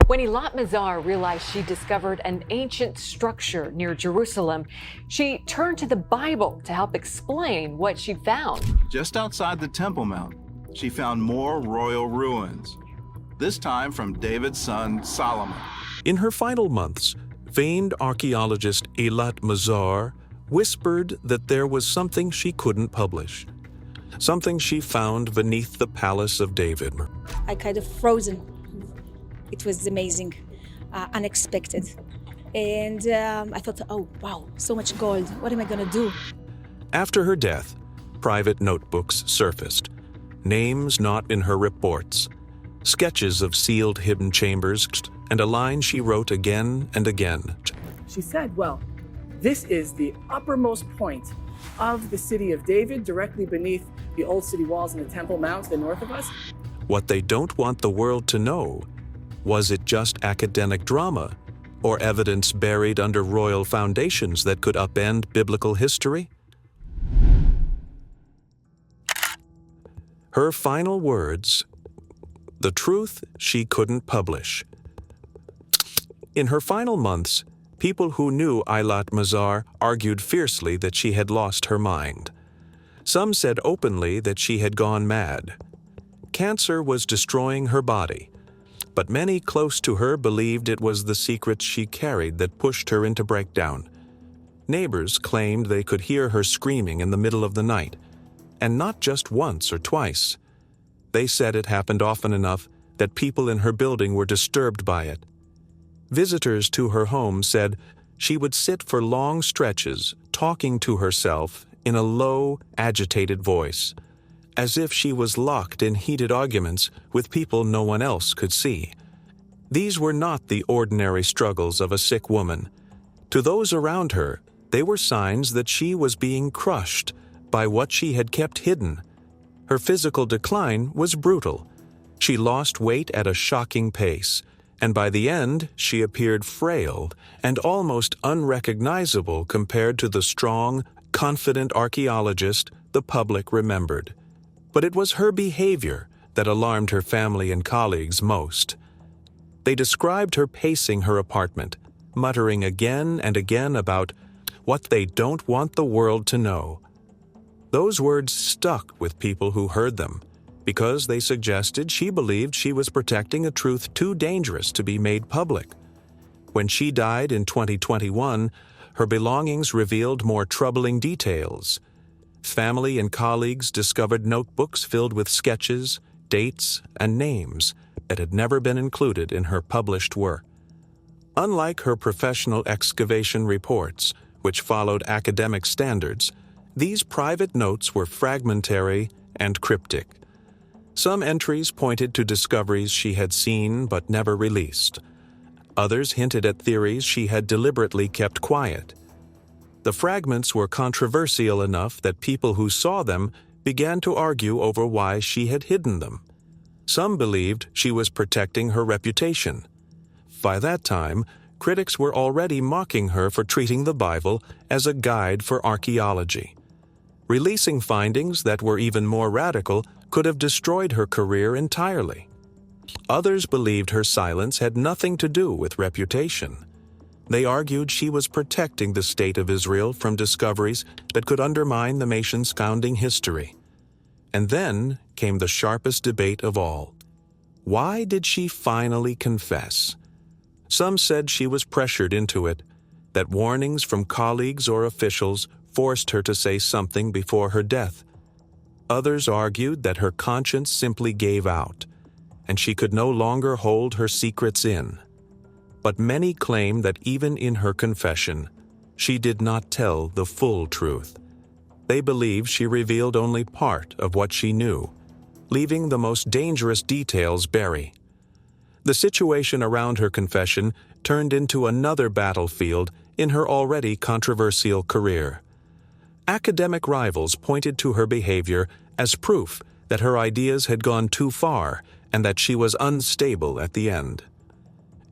When Eilat Mazar realized she discovered an ancient structure near Jerusalem, she turned to the Bible to help explain what she found. Just outside the Temple Mount, she found more royal ruins, this time from David's son Solomon. In her final months, famed archaeologist Eilat Mazar whispered that there was something she couldn't publish, something she found beneath the palace of David. I kind of frozen. It was amazing, unexpected. And I thought, oh, wow, so much gold. What am I going to do? After her death, private notebooks surfaced, names not in her reports, sketches of sealed hidden chambers, and a line she wrote again and again. She said, well, this is the uppermost point of the city of David, directly beneath the old city walls in the Temple Mount to the north of us. What they don't want the world to know, was it just academic drama or evidence buried under royal foundations that could upend biblical history? Her final words, the truth she couldn't publish. In her final months, people who knew Eilat Mazar argued fiercely that she had lost her mind. Some said openly that she had gone mad. Cancer was destroying her body, but many close to her believed it was the secrets she carried that pushed her into breakdown. Neighbors claimed they could hear her screaming in the middle of the night, and not just once or twice. They said it happened often enough that people in her building were disturbed by it. Visitors to her home said she would sit for long stretches talking to herself in a low, agitated voice, as if she was locked in heated arguments with people no one else could see. These were not the ordinary struggles of a sick woman. To those around her, they were signs that she was being crushed by what she had kept hidden. Her physical decline was brutal. She lost weight at a shocking pace, and by the end, she appeared frail and almost unrecognizable compared to the strong, confident archaeologist the public remembered. But it was her behavior that alarmed her family and colleagues most. They described her pacing her apartment, muttering again and again about what they don't want the world to know. Those words stuck with people who heard them, because they suggested she believed she was protecting a truth too dangerous to be made public. When she died in 2021, her belongings revealed more troubling details. Family and colleagues discovered notebooks filled with sketches, dates, and names that had never been included in her published work. Unlike her professional excavation reports, which followed academic standards, these private notes were fragmentary and cryptic. Some entries pointed to discoveries she had seen but never released. Others hinted at theories she had deliberately kept quiet. The fragments were controversial enough that people who saw them began to argue over why she had hidden them. Some believed she was protecting her reputation. By that time, critics were already mocking her for treating the Bible as a guide for archaeology. Releasing findings that were even more radical could have destroyed her career entirely. Others believed her silence had nothing to do with reputation. They argued she was protecting the state of Israel from discoveries that could undermine the nation's founding history. And then came the sharpest debate of all. Why did she finally confess? Some said she was pressured into it, that warnings from colleagues or officials forced her to say something before her death. Others argued that her conscience simply gave out, and she could no longer hold her secrets in. But many claim that even in her confession, she did not tell the full truth. They believe she revealed only part of what she knew, leaving the most dangerous details buried. The situation around her confession turned into another battlefield in her already controversial career. Academic rivals pointed to her behavior as proof that her ideas had gone too far and that she was unstable at the end.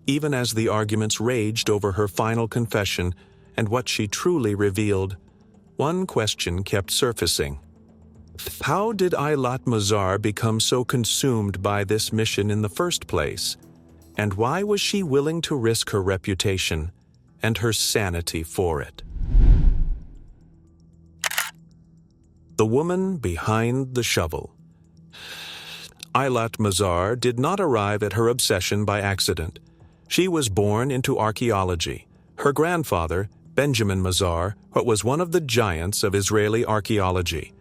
Even as the arguments raged over her final confession and what she truly revealed, one question kept surfacing. How did Eilat Mazar become so consumed by this mission in the first place? And why was she willing to risk her reputation and her sanity for it? The woman behind the shovel. Eilat Mazar did not arrive at her obsession by accident. She was born into archaeology. Her grandfather, Benjamin Mazar, was one of the giants of Israeli archaeology.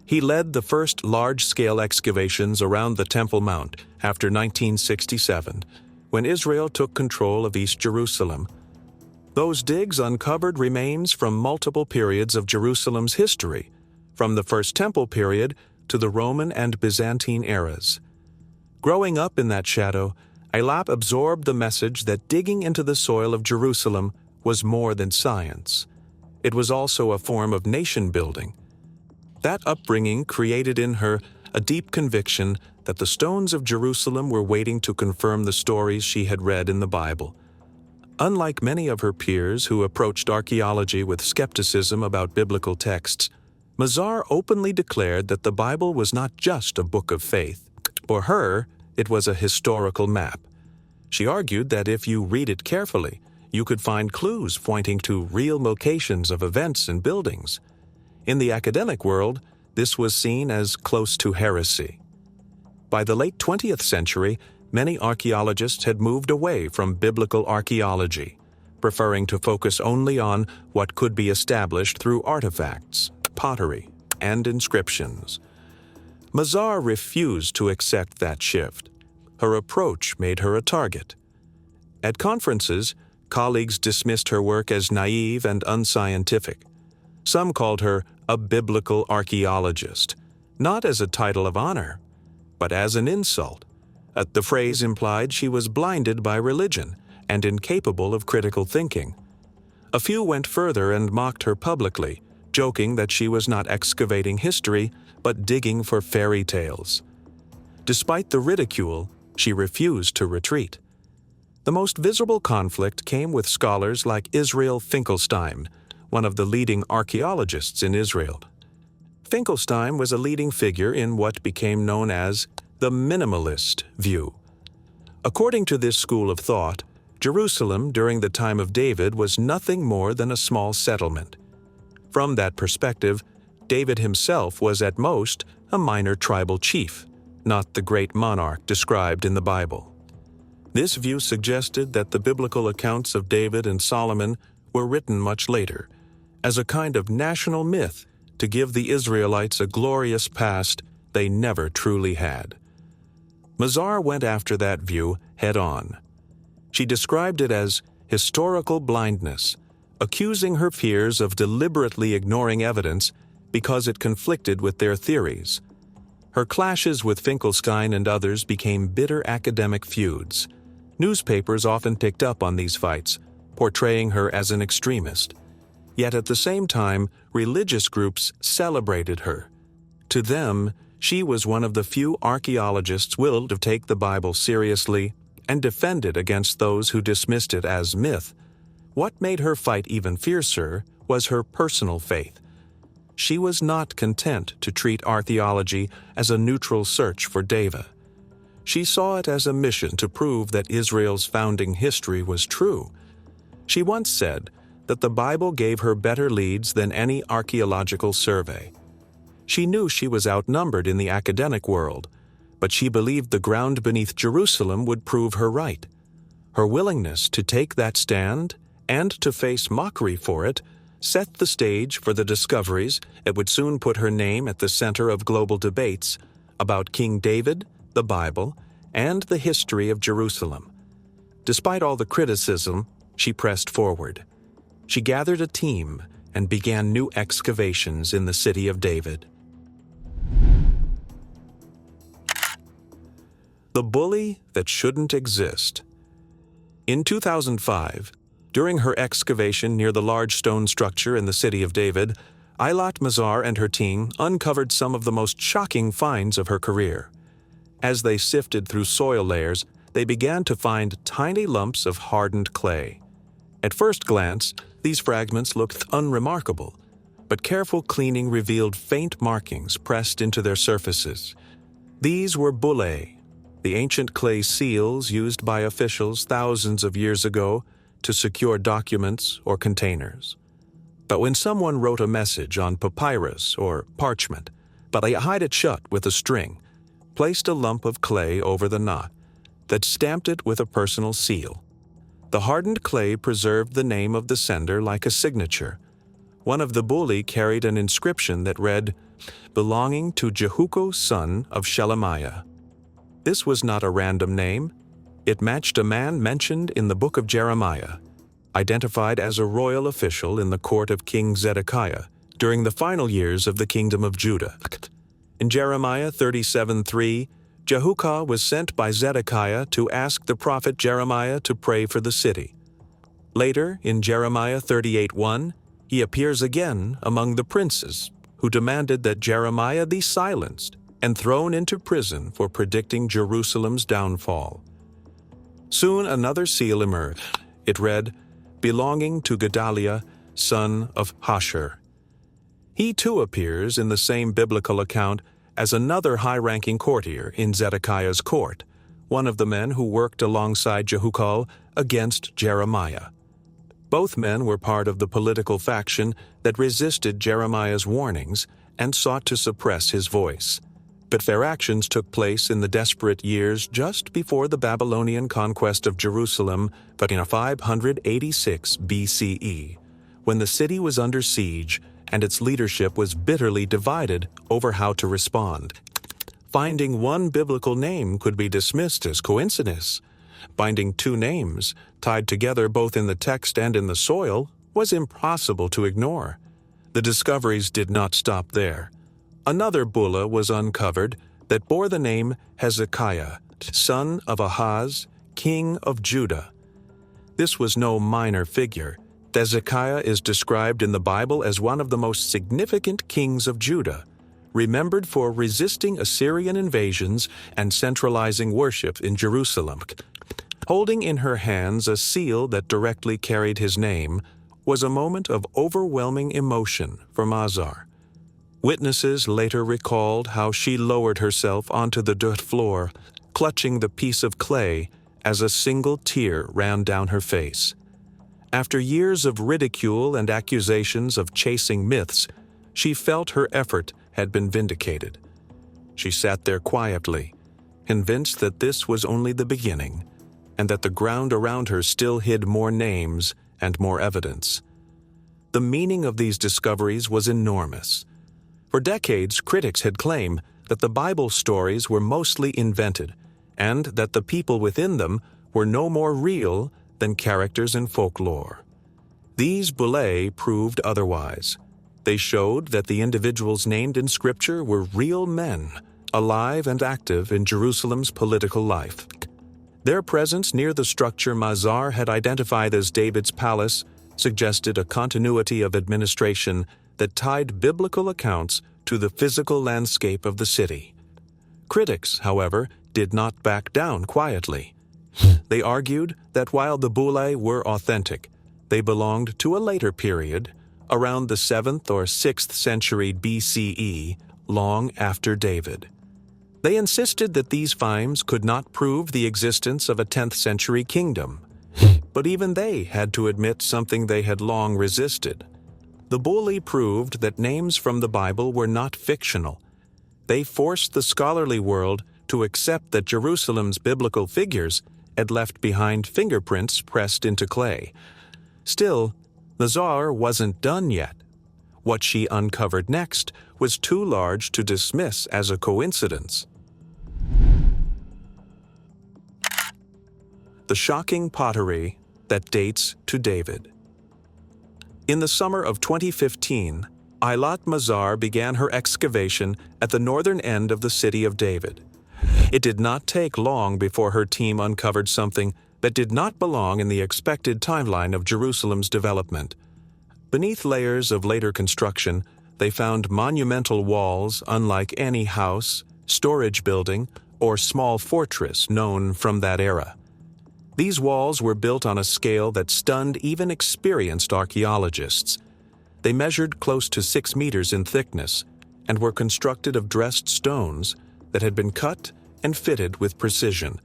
He led the first large-scale excavations around the Temple Mount after 1967, when Israel took control of East Jerusalem. Those digs uncovered remains from multiple periods of Jerusalem's history, from the First Temple period to the Roman and Byzantine eras. Growing up in that shadow, Eilat absorbed the message that digging into the soil of Jerusalem was more than science. It was also a form of nation-building. That upbringing created in her a deep conviction that the stones of Jerusalem were waiting to confirm the stories she had read in the Bible. Unlike many of her peers who approached archaeology with skepticism about biblical texts, Mazar openly declared that the Bible was not just a book of faith. For her, it was a historical map. She argued that if you read it carefully, you could find clues pointing to real locations of events and buildings. In the academic world, this was seen as close to heresy. By the late 20th century, many archaeologists had moved away from biblical archaeology, preferring to focus only on what could be established through artifacts, pottery, and inscriptions. Mazar refused to accept that shift. Her approach made her a target. At conferences, colleagues dismissed her work as naive and unscientific. Some called her a biblical archaeologist, not as a title of honor, but as an insult. The phrase implied she was blinded by religion and incapable of critical thinking. A few went further and mocked her publicly, joking that she was not excavating history, but digging for fairy tales. Despite the ridicule, she refused to retreat. The most visible conflict came with scholars like Israel Finkelstein, one of the leading archaeologists in Israel. Finkelstein was a leading figure in what became known as the minimalist view. According to this school of thought, Jerusalem during the time of David was nothing more than a small settlement. From that perspective, David himself was at most a minor tribal chief, not the great monarch described in the Bible. This view suggested that the biblical accounts of David and Solomon were written much later, as a kind of national myth to give the Israelites a glorious past they never truly had. Mazar went after that view head-on. She described it as historical blindness, accusing her peers of deliberately ignoring evidence because it conflicted with their theories. Her clashes with Finkelstein and others became bitter academic feuds. Newspapers often picked up on these fights, portraying her as an extremist. Yet at the same time, religious groups celebrated her. To them, she was one of the few archaeologists willing to take the Bible seriously and defend it against those who dismissed it as myth. What made her fight even fiercer was her personal faith. She was not content to treat archaeology as a neutral search for data. She saw it as a mission to prove that Israel's founding history was true. She once said that the Bible gave her better leads than any archaeological survey. She knew she was outnumbered in the academic world, but she believed the ground beneath Jerusalem would prove her right. Her willingness to take that stand and to face mockery for it set the stage for the discoveries that would soon put her name at the center of global debates about King David, the Bible, and the history of Jerusalem. Despite all the criticism, she pressed forward. She gathered a team and began new excavations in the city of David. The bully that shouldn't exist. In 2005, during her excavation near the large stone structure in the city of David, Eilat Mazar and her team uncovered some of the most shocking finds of her career. As they sifted through soil layers, they began to find tiny lumps of hardened clay. At first glance, these fragments looked unremarkable, but careful cleaning revealed faint markings pressed into their surfaces. These were bullae, the ancient clay seals used by officials thousands of years ago to secure documents or containers. But when someone wrote a message on papyrus or parchment, but they tied it shut with a string, placed a lump of clay over the knot, that stamped it with a personal seal. The hardened clay preserved the name of the sender like a signature. One of the buli carried an inscription that read, "Belonging to Jehuko, son of Shelemiah." This was not a random name. It matched a man mentioned in the book of Jeremiah, identified as a royal official in the court of King Zedekiah during the final years of the kingdom of Judah. In Jeremiah 37:3, Jehuko was sent by Zedekiah to ask the prophet Jeremiah to pray for the city. Later, in Jeremiah 38:1, he appears again among the princes who demanded that Jeremiah be silenced and thrown into prison for predicting Jerusalem's downfall. Soon another seal emerged. It read, "Belonging to Gedaliah, son of Hashur." He too appears in the same biblical account as another high-ranking courtier in Zedekiah's court, one of the men who worked alongside Jehuko against Jeremiah. Both men were part of the political faction that resisted Jeremiah's warnings and sought to suppress his voice. But their actions took place in the desperate years just before the Babylonian conquest of Jerusalem, but in 586 BCE, when the city was under siege and its leadership was bitterly divided over how to respond. Finding one biblical name could be dismissed as coincidence. Finding two names, tied together both in the text and in the soil, was impossible to ignore. The discoveries did not stop there. Another bulla was uncovered that bore the name Hezekiah, son of Ahaz, king of Judah. This was no minor figure. Hezekiah is described in the Bible as one of the most significant kings of Judah, remembered for resisting Assyrian invasions and centralizing worship in Jerusalem. Holding in her hands a seal that directly carried his name was a moment of overwhelming emotion for Mazar. Witnesses later recalled how she lowered herself onto the dirt floor, clutching the piece of clay as a single tear ran down her face. After years of ridicule and accusations of chasing myths, she felt her effort had been vindicated. She sat there quietly, convinced that this was only the beginning, and that the ground around her still hid more names and more evidence. The meaning of these discoveries was enormous. For decades, critics had claimed that the Bible stories were mostly invented, and that the people within them were no more real than characters in folklore. These bullae proved otherwise. They showed that the individuals named in Scripture were real men, alive and active in Jerusalem's political life. Their presence near the structure Mazar had identified as David's palace suggested a continuity of administration that tied biblical accounts to the physical landscape of the city. Critics, however, did not back down quietly. They argued that while the bullae were authentic, they belonged to a later period, around the 7th or 6th century BCE, long after David. They insisted that these finds could not prove the existence of a 10th century kingdom, but even they had to admit something they had long resisted. The bullae proved that names from the Bible were not fictional. They forced the scholarly world to accept that Jerusalem's biblical figures had left behind fingerprints pressed into clay. Still, Mazar wasn't done yet. What she uncovered next was too large to dismiss as a coincidence. The shocking pottery that dates to David. In the summer of 2015, Eilat Mazar began her excavation at the northern end of the city of David. It did not take long before her team uncovered something that did not belong in the expected timeline of Jerusalem's development. Beneath layers of later construction, they found monumental walls unlike any house, storage building, or small fortress known from that era. These walls were built on a scale that stunned even experienced archaeologists. They measured close to 6 meters in thickness and were constructed of dressed stones that had been cut and fitted with precision.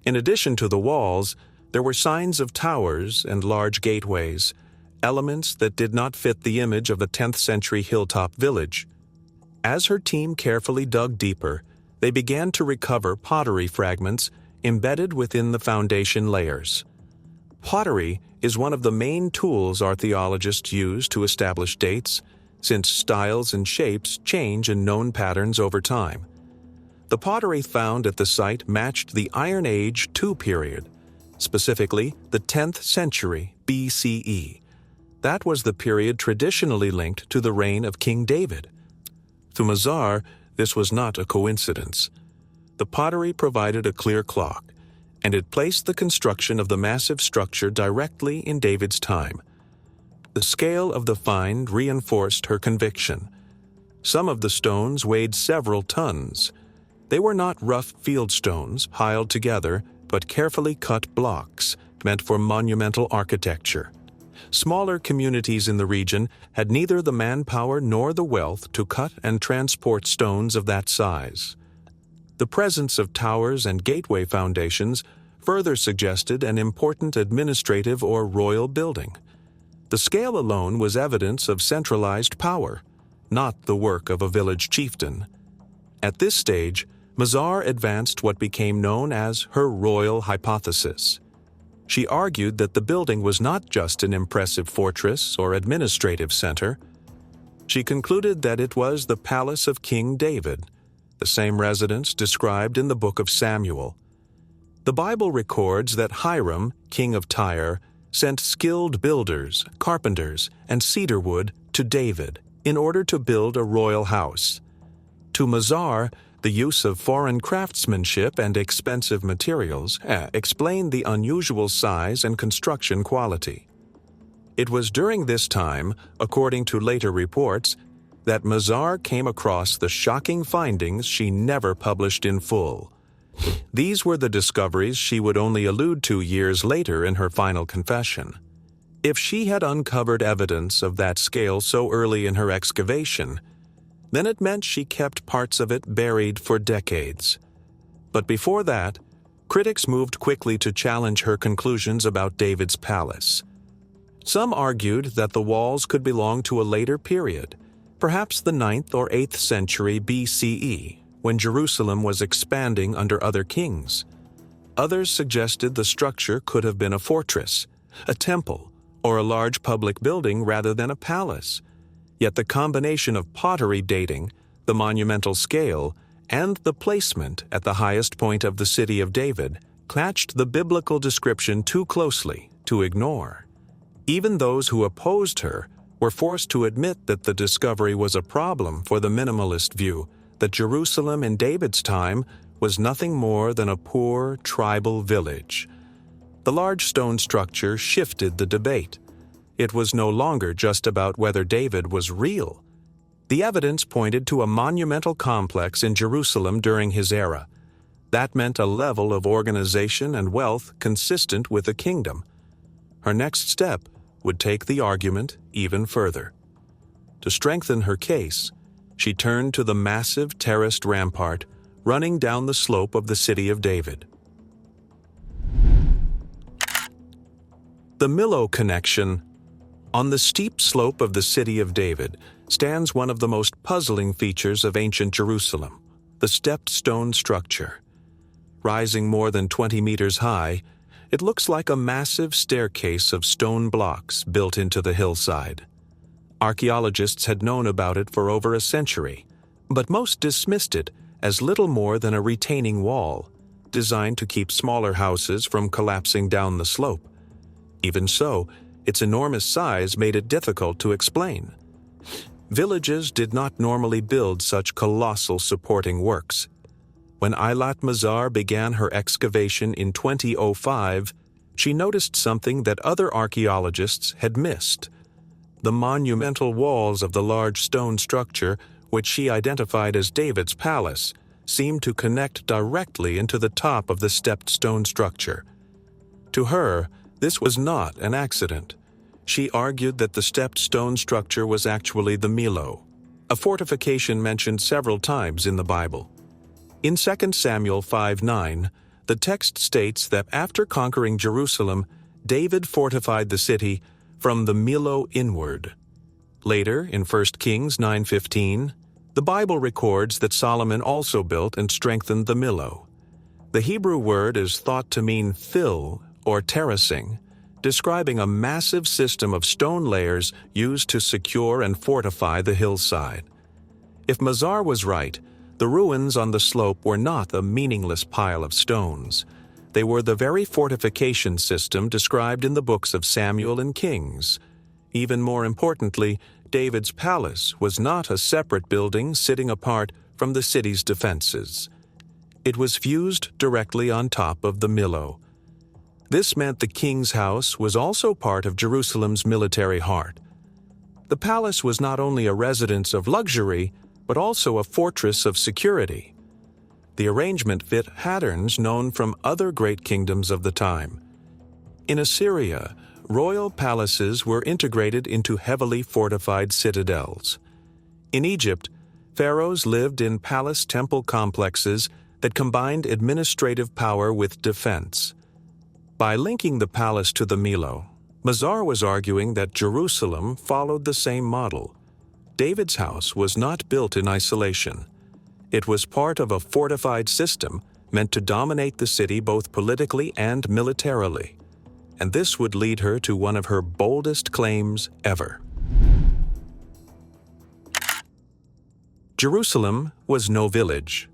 In addition to the walls, there were signs of towers and large gateways, elements that did not fit the image of a 10th century hilltop village. As her team carefully dug deeper, they began to recover pottery fragments embedded within the foundation layers. Pottery is one of the main tools archaeologists use to establish dates, since styles and shapes change in known patterns over time. The pottery found at the site matched the Iron Age II period, specifically the 10th century BCE. That was the period traditionally linked to the reign of King David. To Mazar, this was not a coincidence. The pottery provided a clear clock, and it placed the construction of the massive structure directly in David's time. The scale of the find reinforced her conviction. Some of the stones weighed several tons. They were not rough field stones piled together, but carefully cut blocks meant for monumental architecture. Smaller communities in the region had neither the manpower nor the wealth to cut and transport stones of that size. The presence of towers and gateway foundations further suggested an important administrative or royal building. The scale alone was evidence of centralized power, not the work of a village chieftain. At this stage, Mazar advanced what became known as her royal hypothesis. She argued that the building was not just an impressive fortress or administrative center. She concluded that it was the palace of King David, the same residence described in the book of Samuel. The Bible records that Hiram, king of Tyre, sent skilled builders, carpenters, and cedar wood to David in order to build a royal house. To Mazar, the use of foreign craftsmanship and expensive materials explained the unusual size and construction quality. It was during this time, according to later reports, that Mazar came across the shocking findings she never published in full. These were the discoveries she would only allude to years later in her final confession. If she had uncovered evidence of that scale so early in her excavation, then it meant she kept parts of it buried for decades. But before that, critics moved quickly to challenge her conclusions about David's palace. Some argued that the walls could belong to a later period, perhaps the 9th or 8th century BCE, when Jerusalem was expanding under other kings. Others suggested the structure could have been a fortress, a temple, or a large public building rather than a palace. Yet the combination of pottery dating, the monumental scale, and the placement at the highest point of the city of David matched the biblical description too closely to ignore. Even those who opposed her were forced to admit that the discovery was a problem for the minimalist view that Jerusalem in David's time was nothing more than a poor tribal village. The large stone structure shifted the debate. It was no longer just about whether David was real. The evidence pointed to a monumental complex in Jerusalem during his era. That meant a level of organization and wealth consistent with a kingdom. Her next step would take the argument even further. To strengthen her case, she turned to the massive terraced rampart running down the slope of the city of David. The Millo connection. On the steep slope of the city of David stands one of the most puzzling features of ancient Jerusalem, the stepped stone structure. Rising more than 20 meters high, it looks like a massive staircase of stone blocks built into the hillside. Archaeologists had known about it for over a century, but most dismissed it as little more than a retaining wall, designed to keep smaller houses from collapsing down the slope. Even so, its enormous size made it difficult to explain. Villages did not normally build such colossal supporting works. When Eilat Mazar began her excavation in 2005, she noticed something that other archaeologists had missed. The monumental walls of the large stone structure, which she identified as David's palace, seemed to connect directly into the top of the stepped stone structure. To her, this was not an accident. She argued that the stepped stone structure was actually the Millo, a fortification mentioned several times in the Bible. In 2 Samuel 5:9, the text states that after conquering Jerusalem, David fortified the city from the Millo inward. Later, in 1 Kings 9:15, the Bible records that Solomon also built and strengthened the Millo. The Hebrew word is thought to mean fill or terracing, describing a massive system of stone layers used to secure and fortify the hillside. If Mazar was right, the ruins on the slope were not a meaningless pile of stones. They were the very fortification system described in the books of Samuel and Kings. Even more importantly, David's palace was not a separate building sitting apart from the city's defenses. It was fused directly on top of the Millo. This meant the king's house was also part of Jerusalem's military heart. The palace was not only a residence of luxury, but also a fortress of security. The arrangement fit patterns known from other great kingdoms of the time. In Assyria, royal palaces were integrated into heavily fortified citadels. In Egypt, pharaohs lived in palace-temple complexes that combined administrative power with defense. By linking the palace to the Millo, Mazar was arguing that Jerusalem followed the same model. David's house was not built in isolation. It was part of a fortified system meant to dominate the city both politically and militarily. And this would lead her to one of her boldest claims ever. Jerusalem was no village.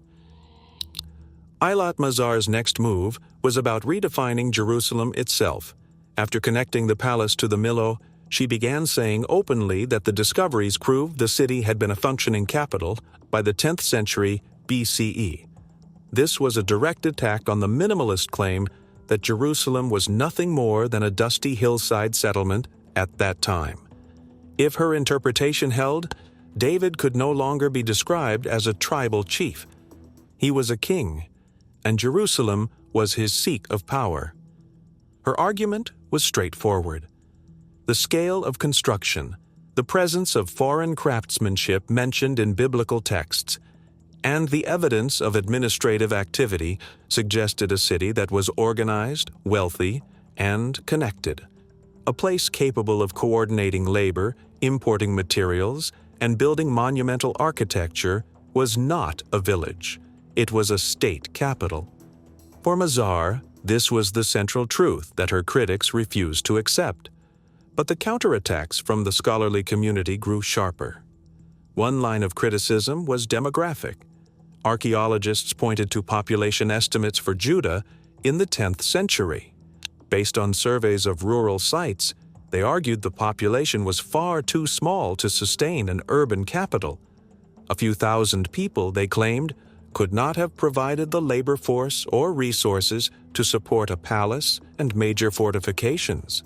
Eilat Mazar's next move was about redefining Jerusalem itself. After connecting the palace to the Millo, she began saying openly that the discoveries proved the city had been a functioning capital by the 10th century BCE. This was a direct attack on the minimalist claim that Jerusalem was nothing more than a dusty hillside settlement at that time. If her interpretation held, David could no longer be described as a tribal chief. He was a king, and Jerusalem was his seat of power. Her argument was straightforward. The scale of construction, the presence of foreign craftsmanship mentioned in biblical texts, and the evidence of administrative activity suggested a city that was organized, wealthy, and connected. A place capable of coordinating labor, importing materials, and building monumental architecture was not a village. It was a state capital. For Mazar, this was the central truth that her critics refused to accept. But the counterattacks from the scholarly community grew sharper. One line of criticism was demographic. Archaeologists pointed to population estimates for Judah in the 10th century. Based on surveys of rural sites, they argued the population was far too small to sustain an urban capital. A few thousand people, they claimed, could not have provided the labor force or resources to support a palace and major fortifications.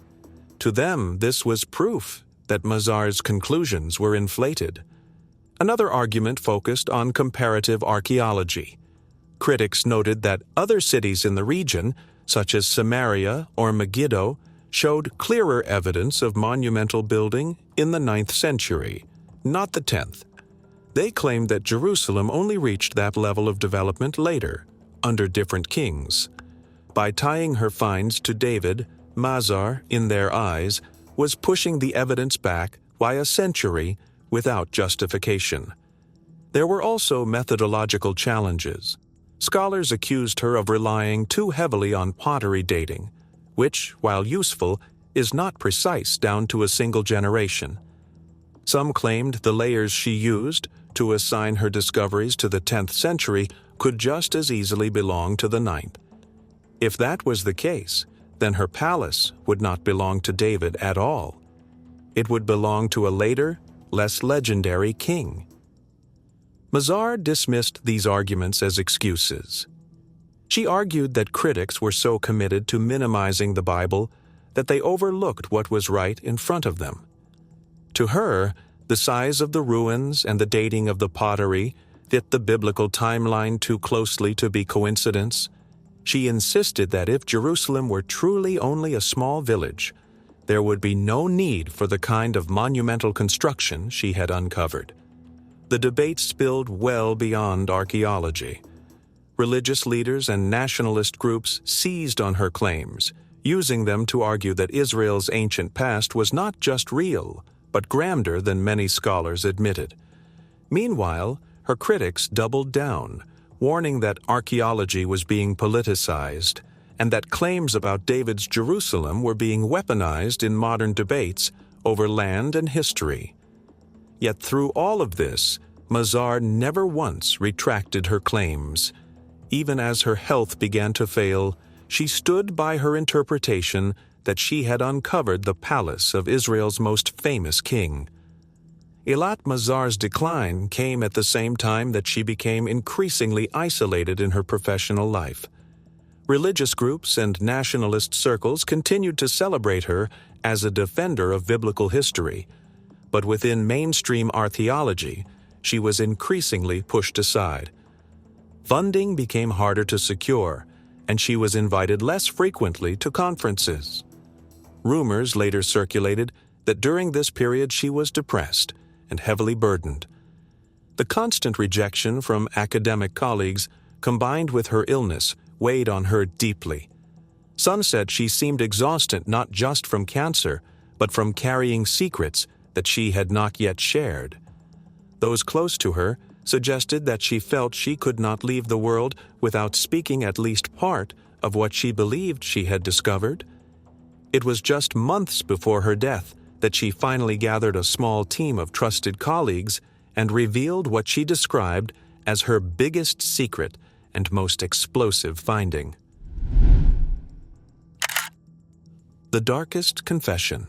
To them, this was proof that Mazar's conclusions were inflated. Another argument focused on comparative archaeology. Critics noted that other cities in the region, such as Samaria or Megiddo, showed clearer evidence of monumental building in the 9th century, not the 10th. They claimed that Jerusalem only reached that level of development later, under different kings. By tying her finds to David, Mazar, in their eyes, was pushing the evidence back by a century without justification. There were also methodological challenges. Scholars accused her of relying too heavily on pottery dating, which, while useful, is not precise down to a single generation. Some claimed the layers she used to assign her discoveries to the 10th century could just as easily belong to the 9th. If that was the case, then her palace would not belong to David at all. It would belong to a later, less legendary king. Mazar dismissed these arguments as excuses. She argued that critics were so committed to minimizing the Bible that they overlooked what was right in front of them. To her, the size of the ruins and the dating of the pottery fit the biblical timeline too closely to be coincidence. She insisted that if Jerusalem were truly only a small village, there would be no need for the kind of monumental construction she had uncovered. The debate spilled well beyond archaeology. religious leaders and nationalist groups seized on her claims, using them to argue that Israel's ancient past was not just real, but grander than many scholars admitted. Meanwhile, her critics doubled down, warning that archaeology was being politicized and that claims about David's Jerusalem were being weaponized in modern debates over land and history. Yet through all of this, Mazar never once retracted her claims. Even as her health began to fail, she stood by her interpretation that she had uncovered the palace of Israel's most famous king. Eilat Mazar's decline came at the same time that she became increasingly isolated in her professional life. Religious groups and nationalist circles continued to celebrate her as a defender of biblical history, but within mainstream archaeology, she was increasingly pushed aside. Funding became harder to secure, and she was invited less frequently to conferences. Rumors later circulated that during this period she was depressed and heavily burdened. The constant rejection from academic colleagues, combined with her illness, weighed on her deeply. Some said she seemed exhausted not just from cancer, but from carrying secrets that she had not yet shared. Those close to her suggested that she felt she could not leave the world without speaking at least part of what she believed she had discovered. It was just months before her death that she finally gathered a small team of trusted colleagues and revealed what she described as her biggest secret and most explosive finding. The darkest confession.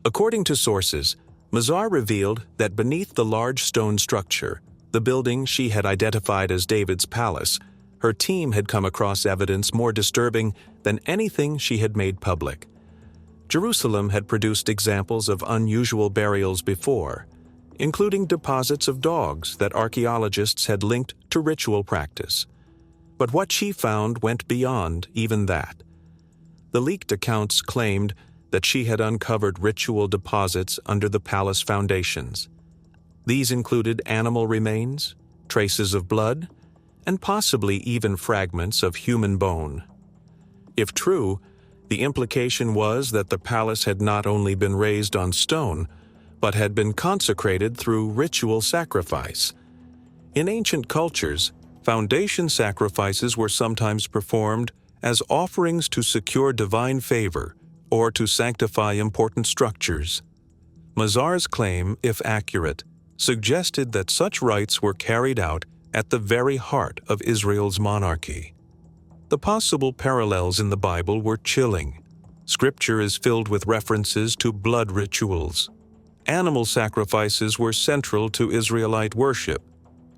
According to sources, Mazar revealed that beneath the large stone structure, the building she had identified as David's palace, her team had come across evidence more disturbing than anything she had made public. Jerusalem had produced examples of unusual burials before, including deposits of dogs that archaeologists had linked to ritual practice. But what she found went beyond even that. The leaked accounts claimed that she had uncovered ritual deposits under the palace foundations. These included animal remains, traces of blood, and possibly even fragments of human bone. If true, the implication was that the palace had not only been raised on stone, but had been consecrated through ritual sacrifice. In ancient cultures, foundation sacrifices were sometimes performed as offerings to secure divine favor or to sanctify important structures. Mazar's claim, if accurate, suggested that such rites were carried out at the very heart of Israel's monarchy. The possible parallels in the Bible were chilling. Scripture is filled with references to blood rituals. Animal sacrifices were central to Israelite worship,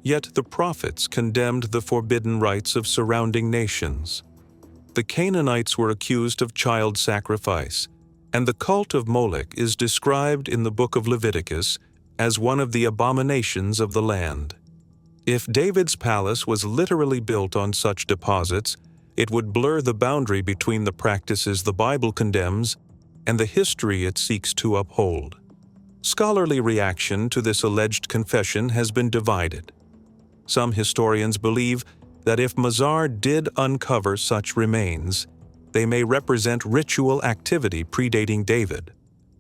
yet the prophets condemned the forbidden rites of surrounding nations. The Canaanites were accused of child sacrifice, and the cult of Molech is described in the book of Leviticus as one of the abominations of the land. If David's palace was literally built on such deposits, it would blur the boundary between the practices the Bible condemns and the history it seeks to uphold. Scholarly reaction to this alleged confession has been divided. Some historians believe that if Mazar did uncover such remains, they may represent ritual activity predating David,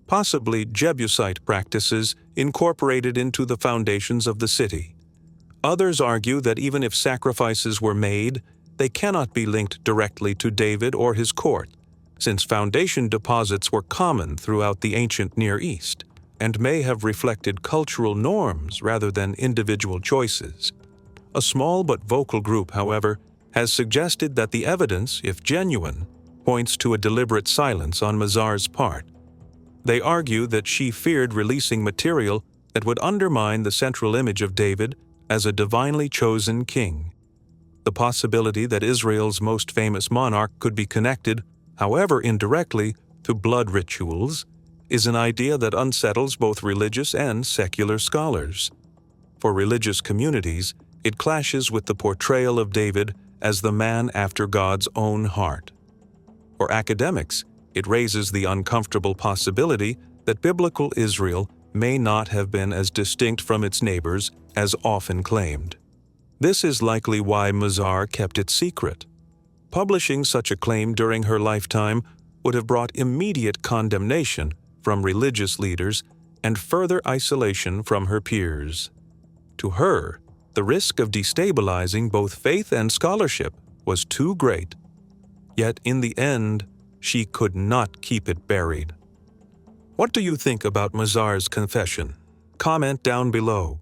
possibly Jebusite practices incorporated into the foundations of the city. Others argue that even if sacrifices were made, they cannot be linked directly to David or his court, since foundation deposits were common throughout the ancient Near East and may have reflected cultural norms rather than individual choices. A small but vocal group, however, has suggested that the evidence, if genuine, points to a deliberate silence on Mazar's part. They argue that she feared releasing material that would undermine the central image of David as a divinely chosen king. The possibility that Israel's most famous monarch could be connected, however indirectly, to blood rituals is an idea that unsettles both religious and secular scholars. For religious communities, it clashes with the portrayal of David as the man after God's own heart. For academics, it raises the uncomfortable possibility that biblical Israel may not have been as distinct from its neighbors as often claimed. This is likely why Mazar kept it secret. Publishing such a claim during her lifetime would have brought immediate condemnation from religious leaders and further isolation from her peers. To her, the risk of destabilizing both faith and scholarship was too great. Yet in the end, she could not keep it buried. What do you think about Mazar's confession? Comment down below.